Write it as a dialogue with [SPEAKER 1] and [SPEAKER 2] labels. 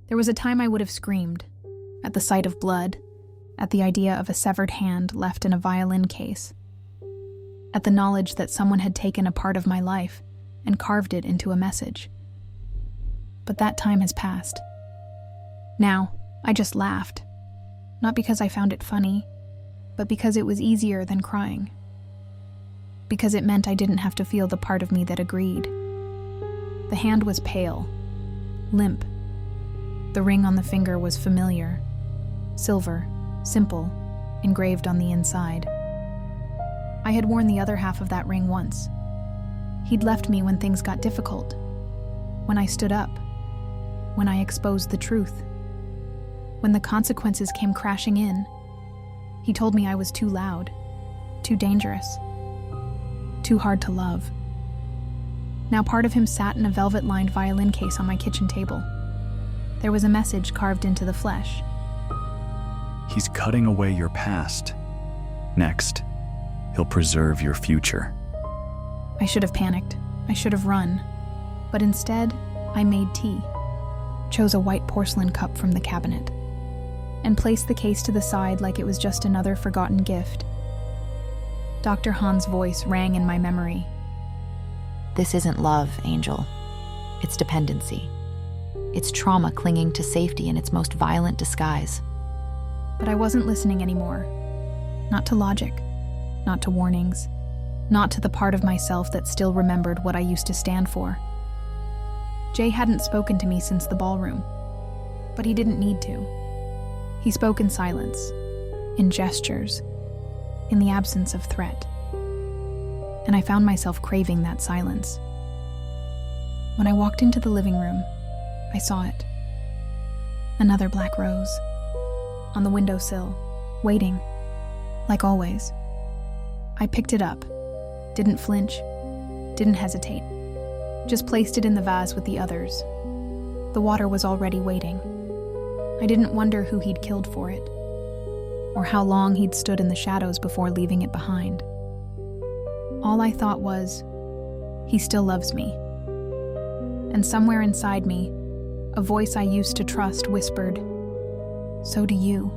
[SPEAKER 1] There was a time I would have screamed, at the sight of blood, at the idea of a severed hand left in a violin case, at the knowledge that someone had taken a part of my life and carved it into a message. But that time has passed. Now, I just laughed, not because I found it funny, but because it was easier than crying. Because it meant I didn't have to feel the part of me that agreed. The hand was pale, limp. The ring on the finger was familiar, silver, simple, engraved on the inside. I had worn the other half of that ring once. He'd left me when things got difficult, when I stood up, when I exposed the truth, when the consequences came crashing in. He told me I was too loud, too dangerous, too hard to love. Now part of him sat in a velvet-lined violin case on my kitchen table. There was a message carved into the flesh.
[SPEAKER 2] He's cutting away your past. Next, he'll preserve your future.
[SPEAKER 1] I should have panicked. I should have run. But instead, I made tea, chose a white porcelain cup from the cabinet, and placed the case to the side like it was just another forgotten gift. Dr. Han's voice rang in my memory.
[SPEAKER 3] This isn't love, Angel. It's dependency. It's trauma clinging to safety in its most violent disguise.
[SPEAKER 1] But I wasn't listening anymore. Not to logic, not to warnings, not to the part of myself that still remembered what I used to stand for. Jay hadn't spoken to me since the ballroom, but he didn't need to. He spoke in silence, in gestures, in the absence of threat. And I found myself craving that silence. When I walked into the living room, I saw it. Another black rose, on the windowsill, waiting, like always. I picked it up, didn't flinch, didn't hesitate, just placed it in the vase with the others. The water was already waiting. I didn't wonder who he'd killed for it, or how long he'd stood in the shadows before leaving it behind. All I thought was, he still loves me. And somewhere inside me, a voice I used to trust whispered, so do you.